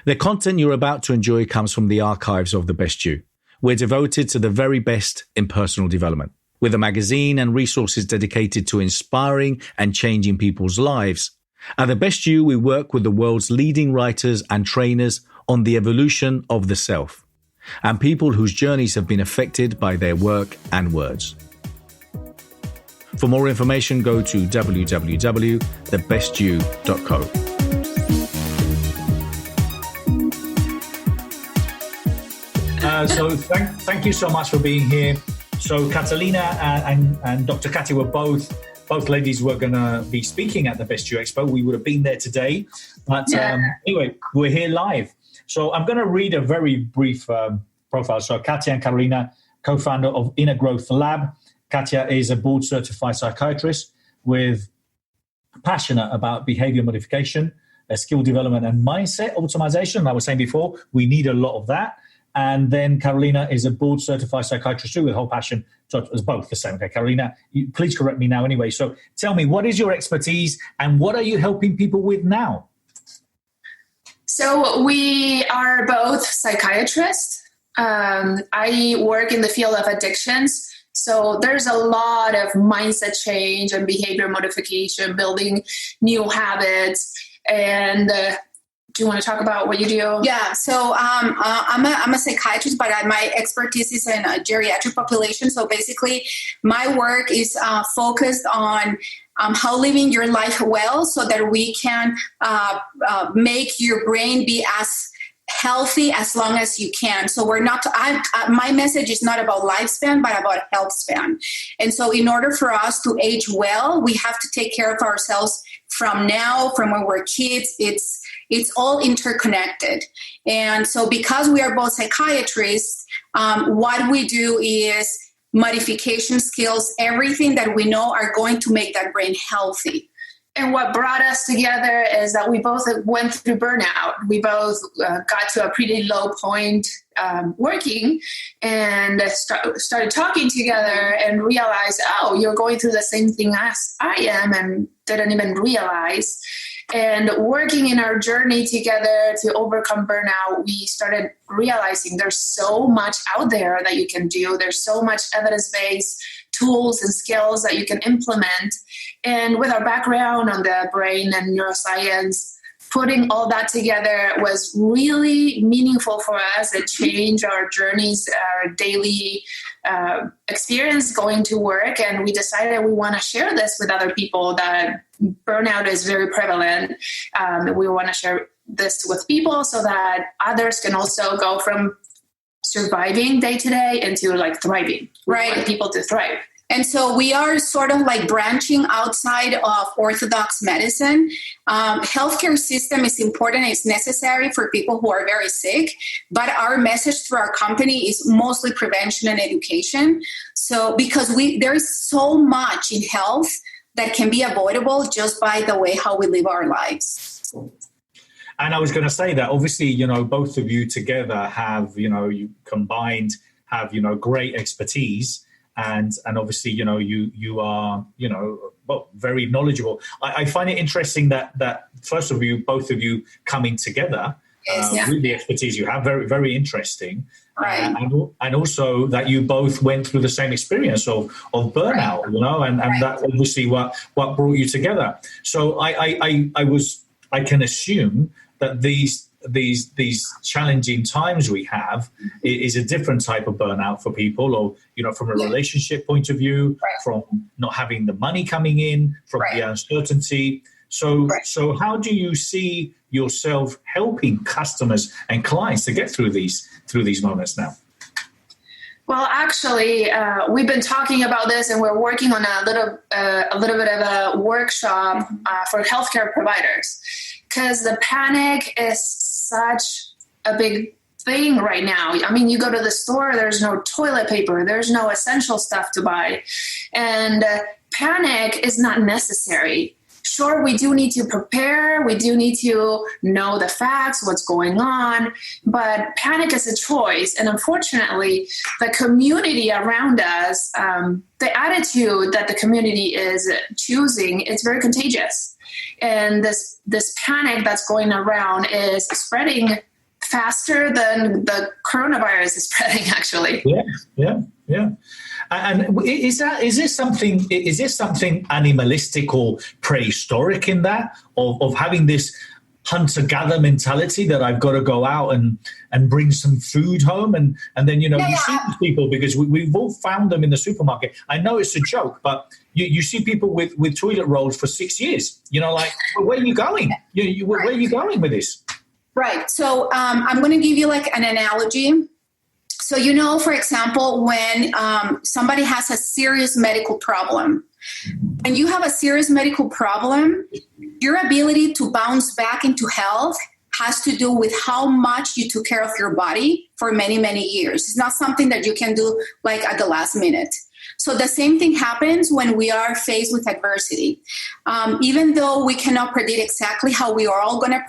The content you're about to enjoy comes from the archives of The Best You. We're devoted to the very best in personal development. With a magazine and resources dedicated to inspiring and changing people's lives, at The Best You, we work with the world's leading writers and trainers on the evolution of the self, and people whose journeys have been affected by their work and words. For more information, go to www.thebestyou.co. So thank you so much for being here. So Catalina and Dr. Katia were both ladies were going to be speaking at the Best You Expo. We would have been there today. But anyway, we're here live. So I'm going to read a very brief profile. So Katia and Carolina, co-founder of Inner Growth Lab. Katia is a board-certified psychiatrist with passionate about behavior modification, skill development, and mindset optimization. Like I was saying before, we need a lot of that. And then Carolina is a board-certified psychiatrist too, with whole passion. So it's both the same. Okay, Carolina, please correct me now anyway. So tell me, what is your expertise and what are you helping people with now? So we are both psychiatrists. I work in the field of addictions. So there's a lot of mindset change and behavior modification, building new habits. And do you want to talk about what you do? Yeah, so I'm a psychiatrist, but my expertise is in a geriatric population. So basically, my work is focused on how living your life well so that we can make your brain be as healthy as long as you can. So my message is not about lifespan, but about health span. And so in order for us to age well, we have to take care of ourselves from when we're kids. It's all interconnected. And so because we are both psychiatrists, what we do is modification skills, everything that we know are going to make that brain healthy. And what brought us together is that we both went through burnout. We both got to a pretty low point working and started talking together and realized, oh, you're going through the same thing as I am, and didn't even realize. And working in our journey together to overcome burnout, we started realizing there's so much out there that you can do. There's so much evidence-based tools and skills that you can implement. And with our background on the brain and neuroscience, putting all that together was really meaningful for us. It changed our journeys, our daily experience going to work. And we decided we want to share this with other people, that burnout is very prevalent. We want to share this with people so that others can also go from surviving day to day into like thriving. Right. We want people to thrive. And so we are sort of like branching outside of orthodox medicine. Healthcare system is important. It's necessary for people who are very sick. But our message through our company is mostly prevention and education. So because there is so much in health that can be avoidable just by the way how we live our lives. And I was going to say that obviously, both of you together have, you combined have, great expertise. And obviously, you are, very knowledgeable. I find it interesting that both of you coming together with the expertise you have, very, very interesting. Right. And also that you both went through the same experience of burnout, right. And that obviously what brought you together. So I can assume that these challenging times we have is a different type of burnout for people, or from a relationship point of view, right. from not having the money coming in, from right. the uncertainty. So right. so how do you see yourself helping customers and clients to get through these moments now? Well, actually, we've been talking about this, and we're working on a little bit of a workshop for healthcare providers, because the panic is such a big thing right now. I mean, you go to the store, there's no toilet paper, there's no essential stuff to buy, and panic is not necessary. sure, we do need to prepare. We do need to know the facts, what's going on, but panic is a choice. And unfortunately, the community around us, the attitude that the community is choosing, is very contagious. And this panic that's going around is spreading faster than the coronavirus is spreading, actually. Yeah. And is this something animalistic or prehistoric in that, of having this hunter-gatherer mentality that I've got to go out and bring some food home, and then you see these people, because we've all found them in the supermarket. I know it's a joke, but you see people with toilet rolls for 6 years. Like, where are you going? Where are you going with this? Right. So I'm going to give you like an analogy. So, for example, when somebody has a serious medical problem, when you have a serious medical problem, your ability to bounce back into health has to do with how much you took care of your body for many, many years. It's not something that you can do like at the last minute. So the same thing happens when we are faced with adversity. Even though we cannot predict exactly how we are all going to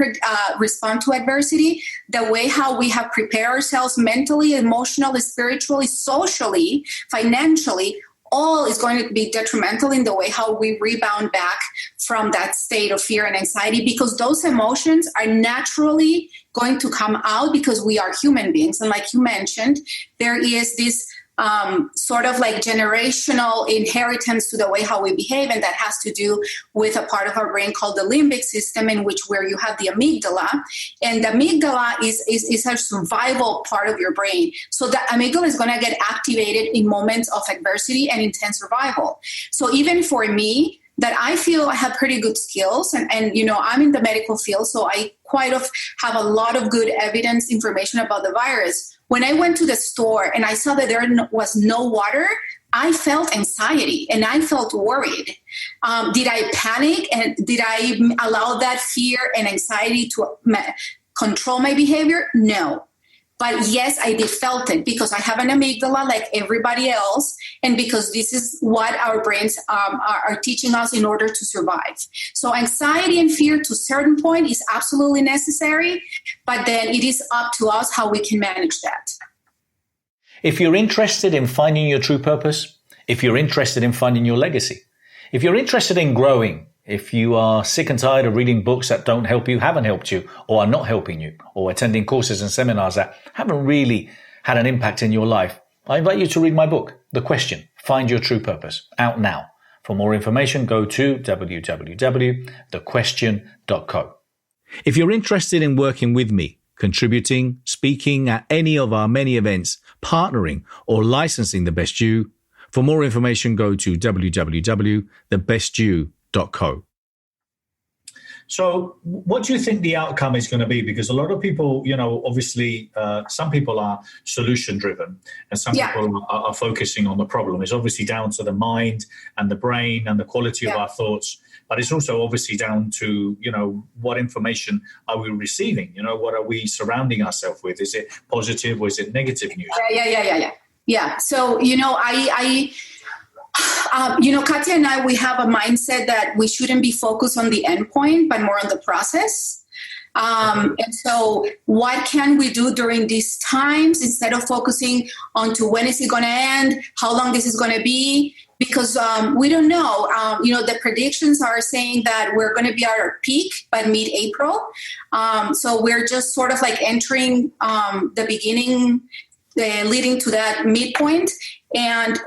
respond to adversity, the way how we have prepared ourselves mentally, emotionally, spiritually, socially, financially, all is going to be detrimental in the way how we rebound back from that state of fear and anxiety, because those emotions are naturally going to come out because we are human beings. And like you mentioned, there is this sort of like generational inheritance to the way how we behave, and that has to do with a part of our brain called the limbic system, in which where you have the amygdala, and the amygdala is a survival part of your brain. So the amygdala is going to get activated in moments of adversity and intense survival. So even for me, that I feel I have pretty good skills, and I'm in the medical field, so I have a lot of good evidence, information about the virus. When I went to the store and I saw that there was no water, I felt anxiety and I felt worried. Did I panic, and did I allow that fear and anxiety to control my behavior? No. But yes, I did felt it, because I have an amygdala like everybody else, and because this is what our brains are teaching us in order to survive. So anxiety and fear to a certain point is absolutely necessary, but then it is up to us how we can manage that. If you're interested in finding your true purpose, if you're interested in finding your legacy, if you're interested in growing, if you are sick and tired of reading books that don't help you, haven't helped you, or are not helping you, or attending courses and seminars that haven't really had an impact in your life, I invite you to read my book, The Question, Find Your True Purpose, out now. For more information, go to www.thequestion.co. If you're interested in working with me, contributing, speaking at any of our many events, partnering, or licensing The Best You, for more information, go to www.thebestyou.co. So what do you think the outcome is going to be? Because a lot of people, obviously some people are solution driven, and some people are focusing on the problem. It's obviously down to the mind and the brain and the quality of our thoughts, but it's also obviously down to, what information are we receiving? What are we surrounding ourselves with? Is it positive or is it negative news? Yeah. So, Katia and I, we have a mindset that we shouldn't be focused on the end point, but more on the process. And so what can we do during these times instead of focusing on to when is it going to end, how long this is going to be? Because we don't know. The predictions are saying that we're going to be at our peak by mid-April. So we're just sort of like entering the beginning, leading to that midpoint. And,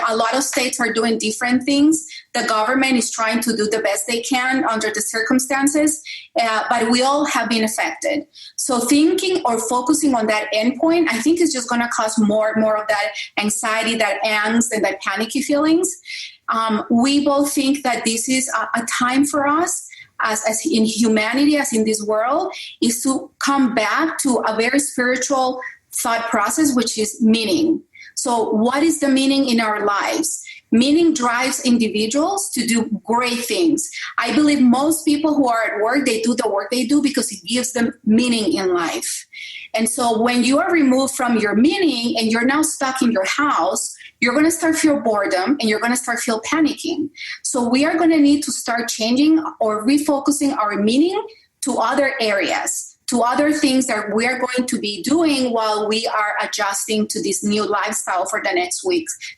a lot of states are doing different things. The government is trying to do the best they can under the circumstances, but we all have been affected. So thinking or focusing on that endpoint, I think is just going to cause more of that anxiety, that angst, and that panicky feelings. We both think that this is a time for us, as in humanity, as in this world, is to come back to a very spiritual thought process, which is meaning. So what is the meaning in our lives? Meaning drives individuals to do great things. I believe most people who are at work, they do the work they do because it gives them meaning in life. And so when you are removed from your meaning and you're now stuck in your house, you're going to start feel boredom and you're going to start feel panicking. So we are going to need to start changing or refocusing our meaning to other areas, to other things that we are going to be doing while we are adjusting to this new lifestyle for the next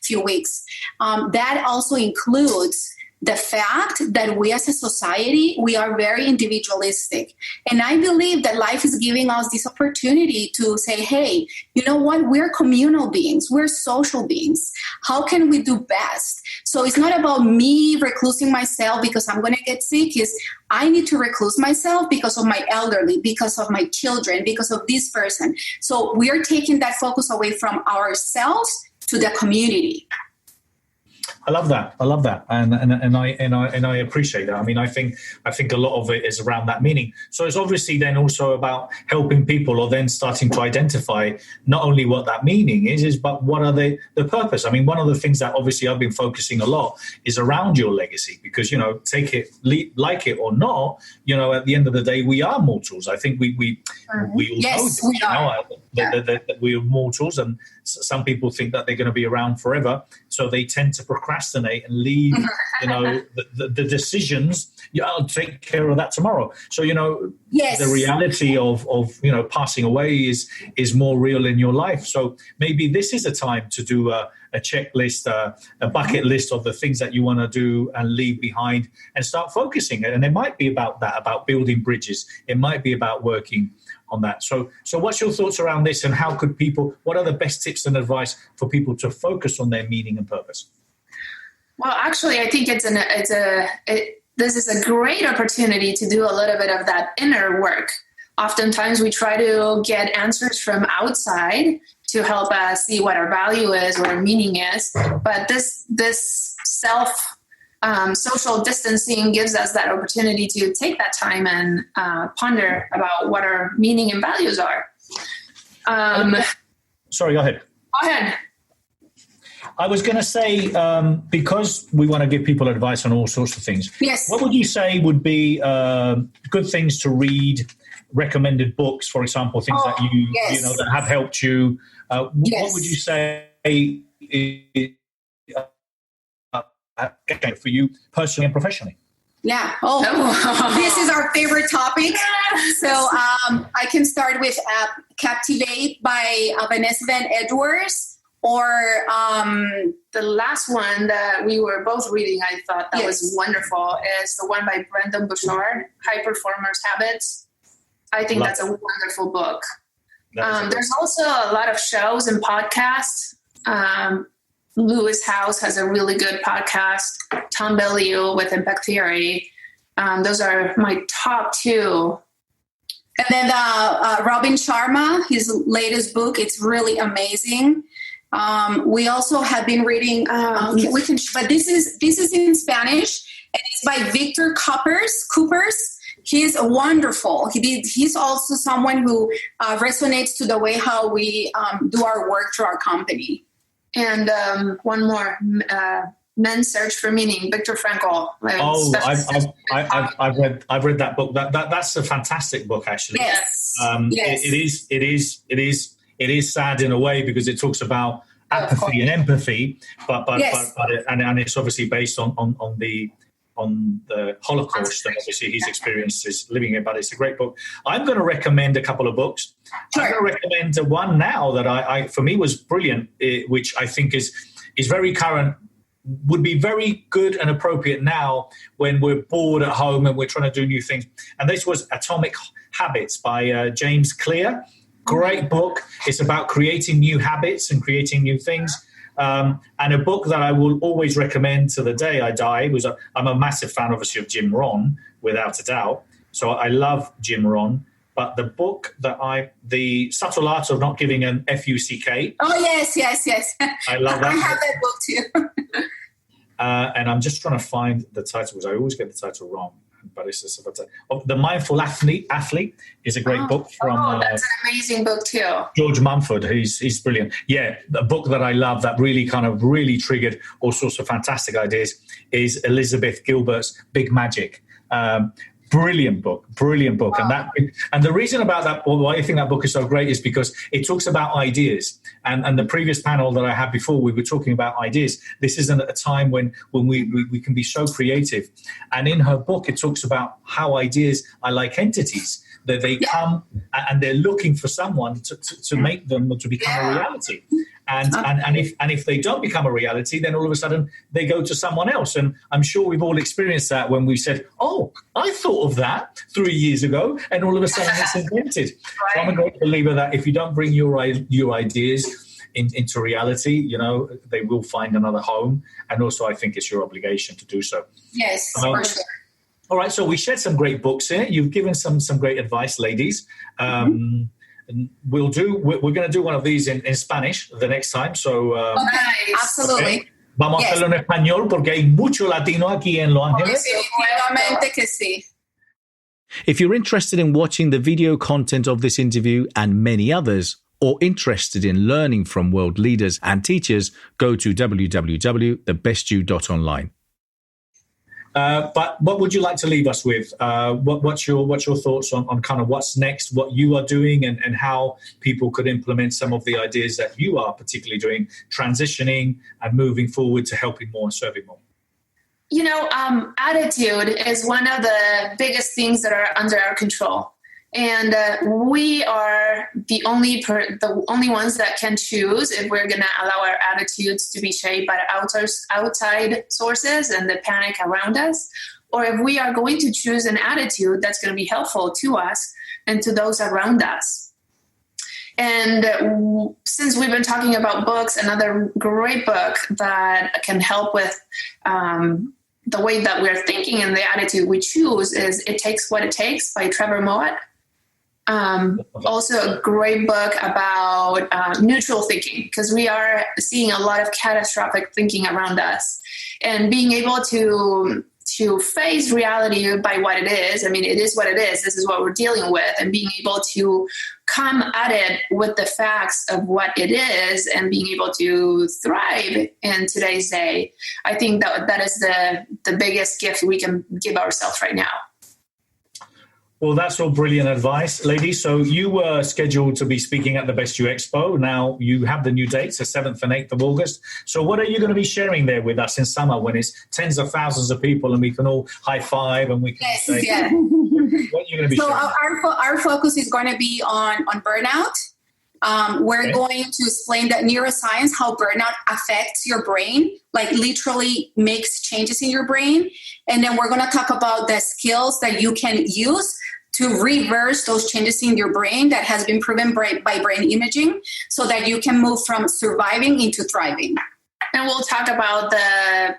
few weeks. That also includes the fact that we as a society, we are very individualistic. And I believe that life is giving us this opportunity to say, hey, you know what? We're communal beings. We're social beings. How can we do best? So it's not about me reclusing myself because I'm going to get sick. It's I need to recluse myself because of my elderly, because of my children, because of this person. So we are taking that focus away from ourselves to the community. I love that. And I appreciate that. I mean, I think a lot of it is around that meaning. So it's obviously then also about helping people, or then starting to identify not only what that meaning is but what are the purpose. I mean, one of the things that obviously I've been focusing a lot is around your legacy, because take it like it or not, at the end of the day, we are mortals. I think we all yes, know we are. that we are mortals, and some people think that they're going to be around forever, so they tend to procrastinate and leave the decisions. I'll take care of that tomorrow. So yes. The reality of passing away is more real in your life. So maybe this is a time to do a checklist, a bucket list of the things that you want to do and leave behind, and start focusing. And it might be about that, about building bridges. It might be about working on that. So what's your thoughts around this, and how could people, what are the best tips and advice for people to focus on their meaning and purpose? Well, actually, I think this is a great opportunity to do a little bit of that inner work. Oftentimes we try to get answers from outside to help us see what our value is, what our meaning is. But this social distancing gives us that opportunity to take that time and ponder about what our meaning and values are. Sorry, go ahead. Go ahead. I was going to say, because we want to give people advice on all sorts of things. Yes. What would you say would be good things to read, recommended books, for example, things that that have helped you? What would you say for you personally and professionally? Yeah. This is our favorite topic. So I can start with Captivate by Vanessa Van Edwards. Or the last one that we were both reading, I thought that was wonderful, is the one by Brendon Burchard, High Performers Habits. I think that's a wonderful book. There's also a lot of shows and podcasts. Lewis House has a really good podcast. Tom Bilyeu with Impact Theory. Those are my top two. And then Robin Sharma, his latest book, it's really amazing. We also have been reading. But this is in Spanish, and it's by Victor Coopers. He's wonderful. He's also someone who resonates to the way how we do our work through our company. And one more, Men's Search for Meaning, Viktor Frankl. I've read that book. That's a fantastic book, actually. Yes. It is sad in a way, because it talks about apathy and empathy, but it's obviously based on the Holocaust, and obviously his experiences living it. But it's a great book. I'm going to recommend a couple of books. Sure. I'm going to recommend one now that I for me was brilliant, which I think is very current, would be very good and appropriate now when we're bored at home and we're trying to do new things. And this was Atomic Habits by James Clear. Great book. It's about creating new habits and creating new things. And a book that I will always recommend to the day I die I'm a massive fan, obviously, of Jim Rohn, without a doubt. So I love Jim Rohn. But the book The Subtle Art of Not Giving an F-U-C-K. Oh, yes. I love that. I have that book too. And I'm just trying to find the title, because I always get the title wrong. But it's just about The Mindful Athlete is a great book from. That's an amazing book too. George Mumford, he's brilliant. Yeah, the book that I love that really triggered all sorts of fantastic ideas is Elizabeth Gilbert's Big Magic. Brilliant book. And the reason about that, or why I think that book is so great, is because it talks about ideas. And the previous panel that I had before, we were talking about ideas. This isn't a time when we can be so creative. And in her book, it talks about how ideas are like entities, that they come and they're looking for someone to make them or to become a reality. And if they don't become a reality, then all of a sudden they go to someone else. And I'm sure we've all experienced that when we said, "Oh, I thought of that 3 years ago," and all of a sudden it's invented. Right. So I'm a great believer that if you don't bring your ideas into reality, they will find another home. And also, I think it's your obligation to do so. Yes, for sure. All right, so we shared some great books here. You've given some great advice, ladies. We're going to do one of these in Spanish the next time. So, nice. Absolutely. Okay. Vamos a hacerlo en español porque hay mucho latino aquí en Los Ángeles. Definitivamente que sí. If you're interested in watching the video content of this interview and many others, or interested in learning from world leaders and teachers, go to www.thebestyou.online. But what would you like to leave us with? What's your thoughts on kind of what's next, what you are doing, and how people could implement some of the ideas that you are particularly doing, transitioning and moving forward to helping more and serving more? Attitude is one of the biggest things that are under our control. And we are the only ones that can choose if we're going to allow our attitudes to be shaped by outside sources and the panic around us, or if we are going to choose an attitude that's going to be helpful to us and to those around us. And since we've been talking about books, another great book that can help with the way that we're thinking and the attitude we choose is It Takes What It Takes by Trevor Moya. Also a great book about neutral thinking, because we are seeing a lot of catastrophic thinking around us, and being able to face reality by what it is. I mean, it is what it is. This is what we're dealing with, and being able to come at it with the facts of what it is and being able to thrive in today's day. I think that is the biggest gift we can give ourselves right now. Well, that's all brilliant advice, ladies. So you were scheduled to be speaking at the Best You Expo. Now you have the new dates, the 7th and 8th of August. So what are you going to be sharing there with us in summer when it's tens of thousands of people and we can all high five and we can say, what are you going to be sharing? So our focus is going to be on burnout. We're going to explain that neuroscience, how burnout affects your brain, like literally makes changes in your brain. And then we're going to talk about the skills that you can use to reverse those changes in your brain that has been proven by brain imaging, so that you can move from surviving into thriving. And we'll talk about the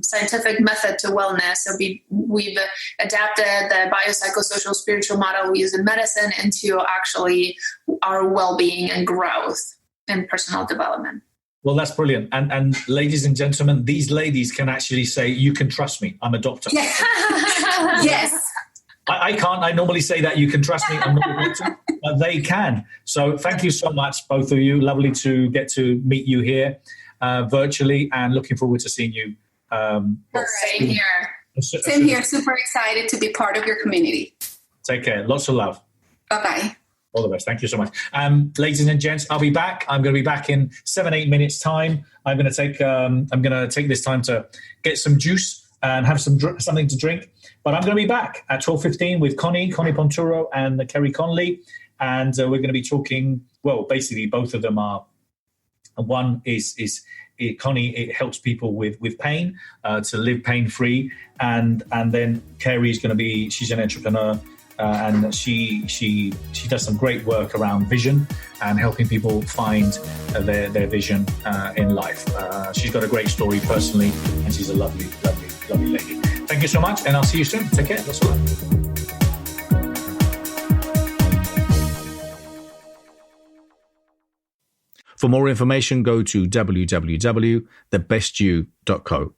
scientific method to wellness. So we've adapted the biopsychosocial spiritual model we use in medicine into actually our well-being and growth and personal development. Well, that's brilliant. And ladies and gentlemen, these ladies can actually say, you can trust me. I'm a doctor. Yes. I can't. I normally say that you can trust me. I'm not a doctor, but they can. So thank you so much, both of you. Lovely to get to meet you here virtually, and looking forward to seeing you. Same here. Same here. Super excited to be part of your community. Take care. Lots of love. Bye-bye. All the best. Thank you so much. Ladies and gents, I'll be back. I'm going to be back in 7-8 minutes time. I'm going to take this time to get some juice and have something to drink. But I'm going to be back at 12:15 with Connie Ponturo and Kerry Conley. And we're going to be talking, well, basically both of them are, one is Connie, it helps people with pain, to live pain-free. And then Kerry is going to be, she's an entrepreneur, and she does some great work around vision and helping people find their vision in life. She's got a great story personally, and she's a lovely lady. Thank you so much, and I'll see you soon. Take care. Lots of love. For more information, go to www.thebestyou.co.